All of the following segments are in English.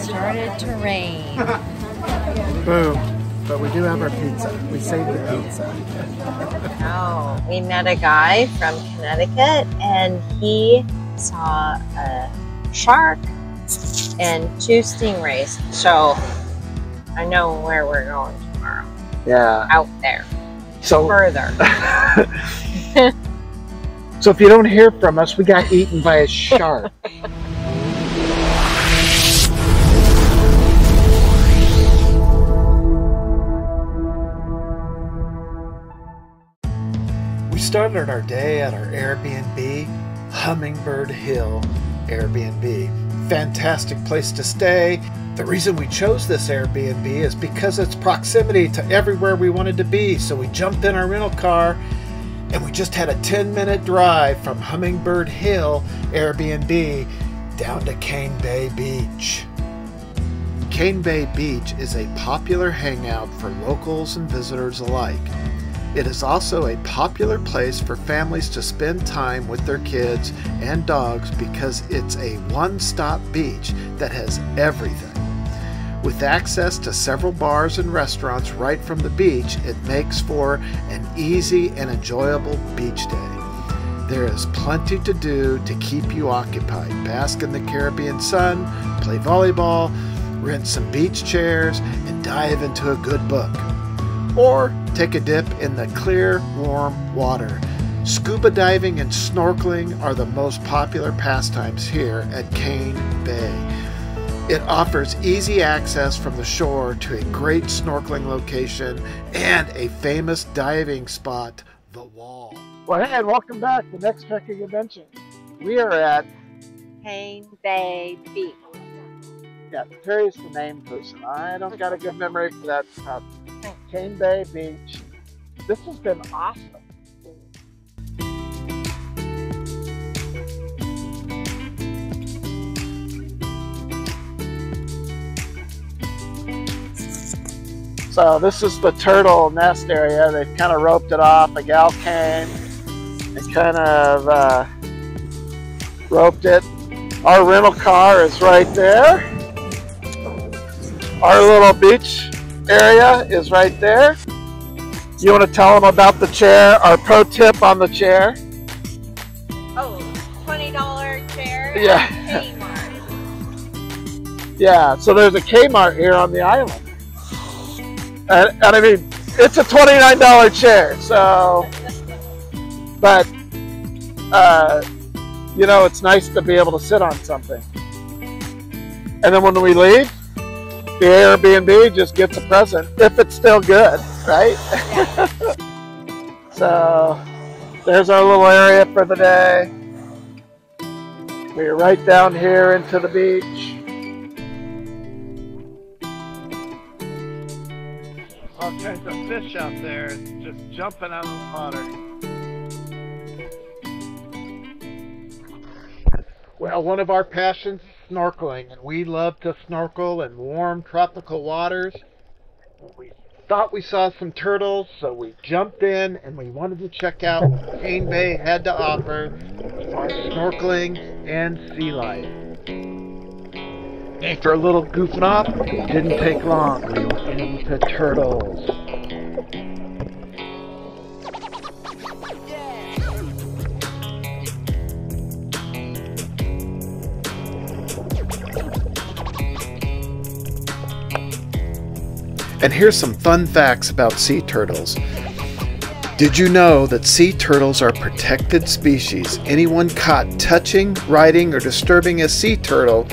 started to rain. Boom. But we do have our pizza. We saved the pizza. Oh, we met a guy from Connecticut and he saw a shark and 2 stingrays. So I know where we're going tomorrow. Yeah. Out there. So further. So if you don't hear from us, we got eaten by a shark. We started our day at our Airbnb, Hummingbird Hill Airbnb. Fantastic place to stay. The reason we chose this Airbnb is because it's proximity to everywhere we wanted to be. So we jumped in our rental car and we just had a 10-minute drive from Hummingbird Hill Airbnb down to Can Bay Beach. Can Bay Beach is a popular hangout for locals and visitors alike. It is also a popular place for families to spend time with their kids and dogs because it's a one-stop beach that has everything. With access to several bars and restaurants right from the beach, it makes for an easy and enjoyable beach day. There is plenty to do to keep you occupied. Bask in the Caribbean sun, play volleyball, rent some beach chairs, and dive into a good book. Or take a dip in the clear, warm water. Scuba diving and snorkeling are the most popular pastimes here at Can Bay. It offers easy access from the shore to a great snorkeling location and a famous diving spot, The Wall. Well, hey, and welcome back to Next Trekking Adventure. We are at Can Bay Beach. Yeah, Terry's the name person. I don't got a good memory for that stuff. Can Bay Beach. This has been awesome. So this is the turtle nest area. They've kind of roped it off. A gal came and kind of roped it. Our rental car is right there. Our little beach area is right there. You want to tell them about the chair, our pro tip on the chair? Oh, $20 chair Yeah. at Kmart. Yeah, so there's a Kmart here on the island. And I mean, it's a $29 chair, so, but, you know, it's nice to be able to sit on something. And then when we leave, the Airbnb just gets a present, if it's still good, right? Yeah. So, there's our little area for the day. We're right down here into the beach. All kinds of fish out there, just jumping out of the water. Well, one of our passions is snorkeling, and we love to snorkel in warm tropical waters. We thought we saw some turtles, so we jumped in and we wanted to check out what Can Bay had to offer as far as snorkeling and sea life. After a little goofing off, it didn't take long. We were into turtles. And here's some fun facts about sea turtles. Did you know that sea turtles are protected species? Anyone caught touching, riding, or disturbing a sea turtle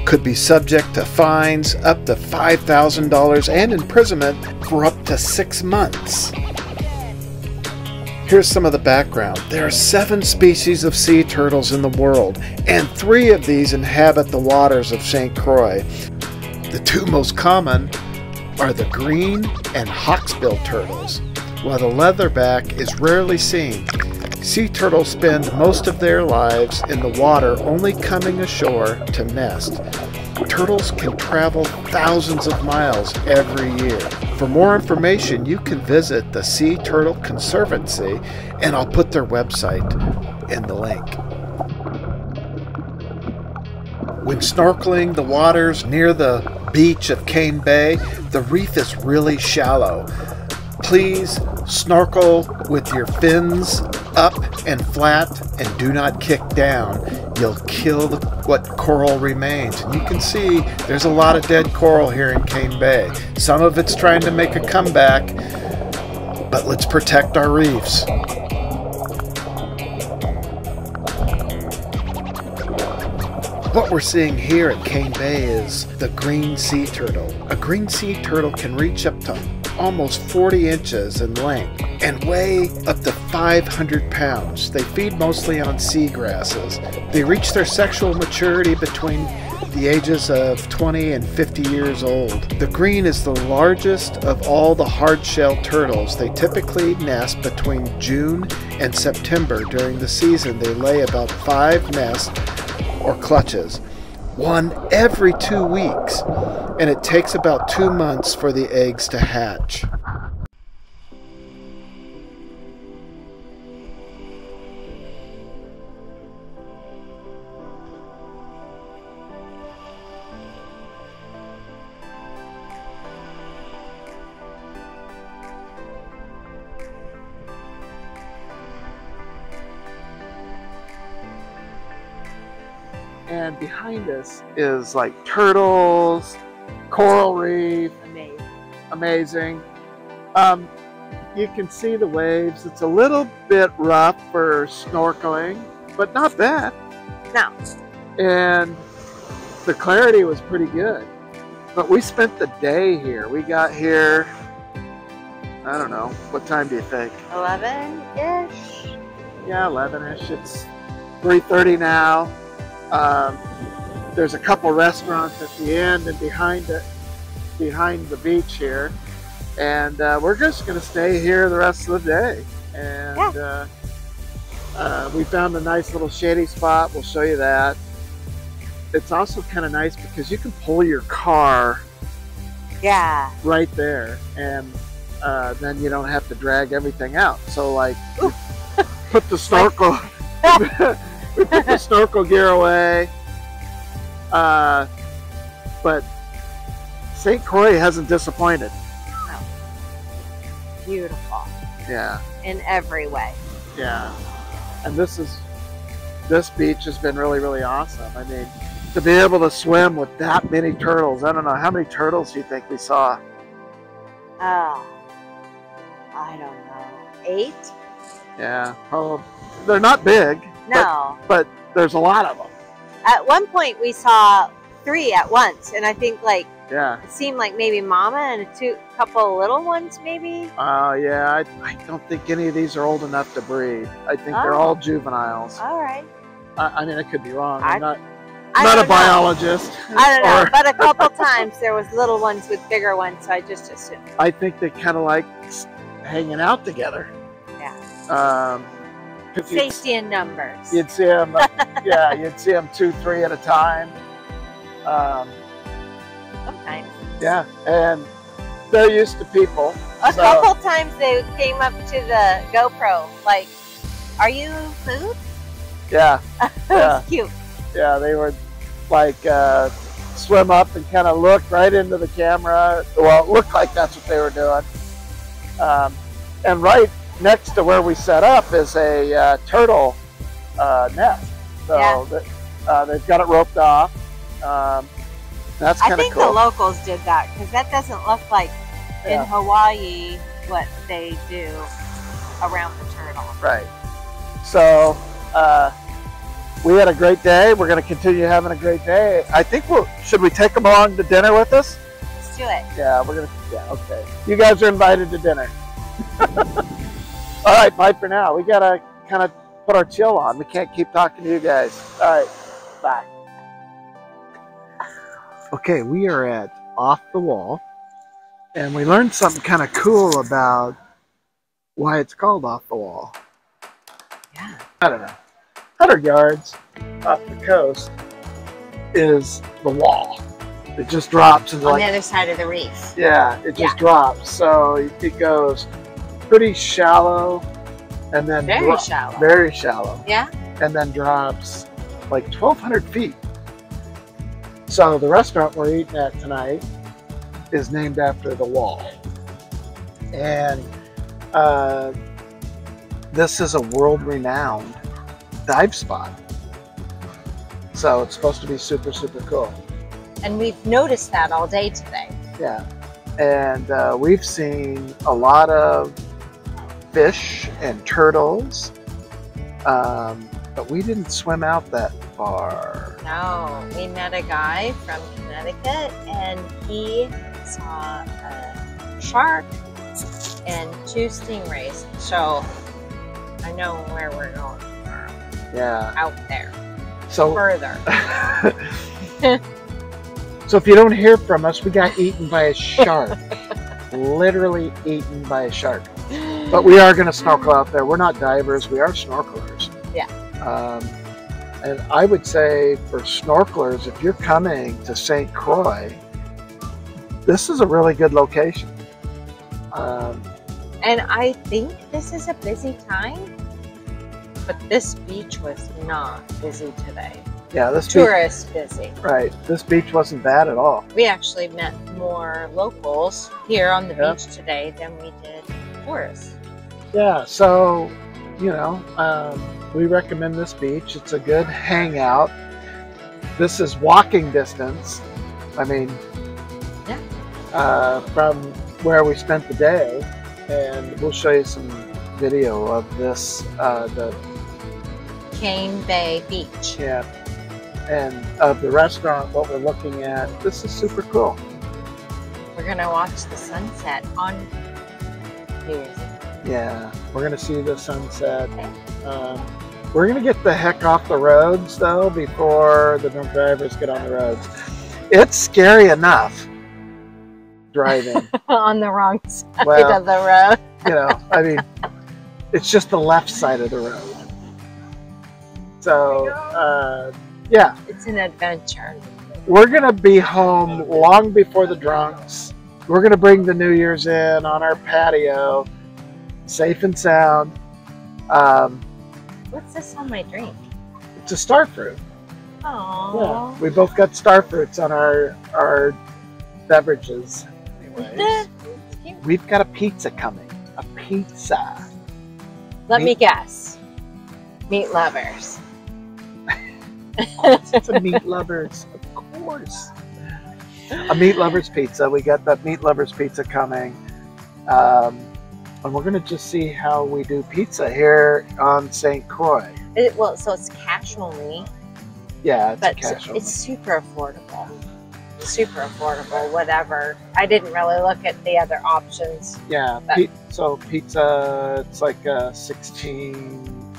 could be subject to fines up to $5,000 and imprisonment for up to 6 months. Here's some of the background. There are 7 species of sea turtles in the world, and 3 of these inhabit the waters of St. Croix. The 2 most common are the green and hawksbill turtles, while the leatherback is rarely seen. Sea turtles spend most of their lives in the water, only coming ashore to nest. Turtles can travel thousands of miles every year. For more information, you can visit the Sea Turtle Conservancy, and I'll put their website in the link. When snorkeling the waters near the beach of Can Bay, the reef is really shallow. Please snorkel with your fins up and flat and do not kick down. You'll kill what coral remains. And you can see there's a lot of dead coral here in Can Bay. Some of it's trying to make a comeback, but let's protect our reefs. What we're seeing here at Can Bay is the green sea turtle. A green sea turtle can reach up to almost 40 inches in length and weigh up to 500 pounds. They feed mostly on seagrasses. They reach their sexual maturity between the ages of 20 and 50 years old. The green is the largest of all the hard-shell turtles. They typically nest between June and September. During the season, they lay about 5 nests or clutches, one every 2 weeks, and it takes about 2 months for the eggs to hatch. And behind us is like turtles, coral reef. Amazing. You can see the waves. It's a little bit rough for snorkeling, but not bad. No. And the clarity was pretty good. But we spent the day here. We got here, I don't know, what time do you think? 11-ish? Yeah, 11-ish. It's 3:30 now. There's a couple restaurants at the end and behind the beach here, and we're just going to stay here the rest of the day. And we found a nice little shady spot. We'll show you that. It's also kind of nice because you can pull your car right there, and then you don't have to drag everything out. So like put the snorkel we put the snorkel gear away, but St. Croix hasn't disappointed. No. Beautiful. Yeah. In every way. Yeah. And this beach has been really, really awesome. I mean, to be able to swim with that many turtles. I don't know, how many turtles do you think we saw? Oh, I don't know. 8? Yeah. Probably. They're not big. No. But there's a lot of them. At one point we saw 3 at once, and I think like it seemed like maybe mama and a couple little ones maybe. Yeah, I don't think any of these are old enough to breed. I think they're all juveniles. All right. I mean, I could be wrong. I'm not a biologist. I don't know, but a couple times there was little ones with bigger ones, so I just assumed. I think they kind of like hanging out together. Yeah. Safety in numbers. You'd see them, you'd see them 2, 3 at a time. Sometimes. Yeah, and they're used to people. A couple times they came up to the GoPro, like, "Are you food?" Yeah. It was cute. Yeah, they would like swim up and kind of look right into the camera. Well, it looked like that's what they were doing. And right next to where we set up is a turtle nest. So they've got it roped off. That's kind of cool. I think the locals did that because that doesn't look like in Hawaii what they do around the turtle. Right. So we had a great day. We're going to continue having a great day. I think should we take them along to dinner with us? Let's do it. Yeah, we're going to, okay. You guys are invited to dinner. All right, bye for now. We got to kind of put our chill on. We can't keep talking to you guys. All right, bye. Okay, we are at Off the Wall, and we learned something kind of cool about why it's called Off the Wall. Yeah. I don't know. 100 yards off the coast is the wall. It just drops into on the other side of the reef. Yeah, it just drops. So it goes pretty shallow, and then very shallow. Very shallow. Yeah. And then drops like 1,200 feet. So the restaurant we're eating at tonight is named after the wall. And this is a world-renowned dive spot. So it's supposed to be super, super cool. And we've noticed that all day today. Yeah. And we've seen a lot of fish and turtles, but we didn't swim out that far. No, we met a guy from Connecticut and he saw a shark and 2 stingrays. So I know where we're going tomorrow. Yeah. Out there. So further. So if you don't hear from us, we got eaten by a shark. Literally eaten by a shark. But we are going to snorkel out there. We're not divers. We are snorkelers. Yeah. And I would say for snorkelers, if you're coming to St. Croix, this is a really good location. And I think this is a busy time, but this beach was not busy today. Yeah, this tourist busy. Right. This beach wasn't bad at all. We actually met more locals here on the beach today than we did tourists. Yeah, so, you know, we recommend this beach. It's a good hangout. This is walking distance. I mean, from where we spent the day. And we'll show you some video of this, the Can Bay Beach. Yeah. And of the restaurant, what we're looking at. This is super cool. We're going to watch the sunset on New Year's Eve. Yeah, we're going to see the sunset. We're going to get the heck off the roads, though, before the drunk drivers get on the roads. It's scary enough driving. On the wrong side well, of the road. You know, I mean, it's just the left side of the road. So, yeah. It's an adventure. We're going to be home long before the drunks. We're going to bring the New Year's in on our patio, safe and sound. What's this on my drink? It's a star fruit. Oh. Yeah, we both got star fruits on our beverages. Anyways, we've got a pizza coming. A pizza. Let me guess. Meat lovers. It's a meat lovers, of course. A meat lovers pizza. We got that meat lovers pizza coming. And we're going to just see how we do pizza here on St. Croix. Well, so it's cash only. Yeah, it's but cash only. It's super affordable. Super affordable, whatever. I didn't really look at the other options. Yeah, so pizza, it's like a 16,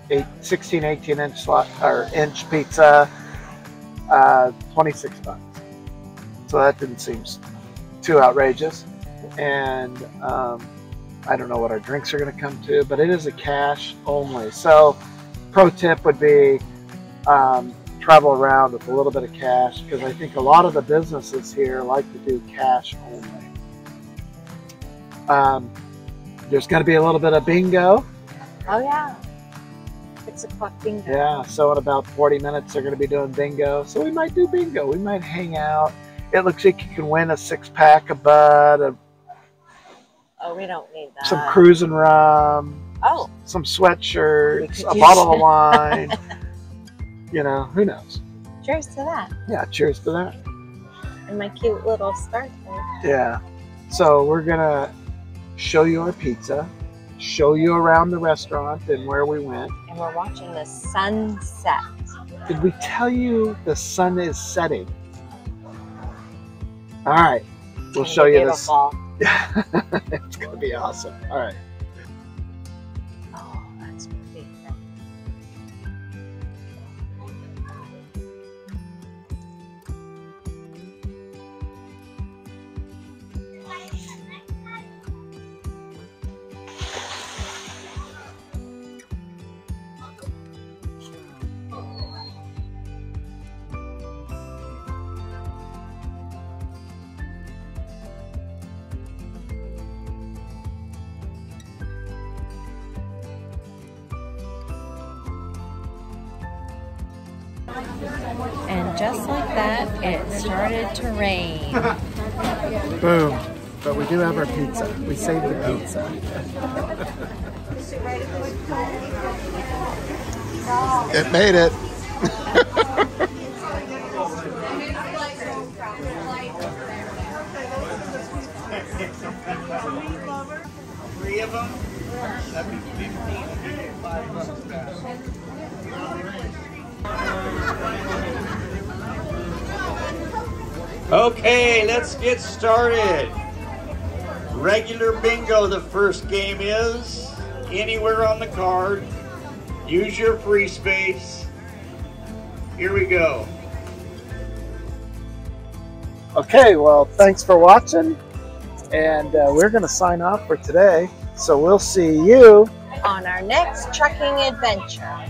18 inch slot, or inch pizza, $26. So that didn't seem too outrageous. And I don't know what our drinks are going to come to, but it is a cash only. So pro tip would be travel around with a little bit of cash, because I think a lot of the businesses here like to do cash only. There's going to be a little bit of bingo. Oh yeah, 6 o'clock bingo. Yeah, so in about 40 minutes they're going to be doing bingo. So we might do bingo. We might hang out. It looks like you can win a 6-pack of Bud, oh, we don't need that. some cruising rum, some sweatshirts, a bottle of wine. You know, who knows? Cheers to that. Yeah, cheers to that. And my cute little starfish. Yeah. So we're going to show you our pizza, show you around the restaurant and where we went. And we're watching the sunset. Did we tell you the sun is setting? All right. We'll show you this. Yeah. It's going to be awesome. All right. Oh, that's pretty. And just like that, it started to rain. Boom. But we do have our pizza. We saved the pizza. It made it. Three of them? That'd be 15. Okay, let's get started. Regular bingo, the first game is. Anywhere on the card. Use your free space. Here we go. Okay, well, thanks for watching. And we're going to sign off for today. So we'll see you On our next trekking adventure.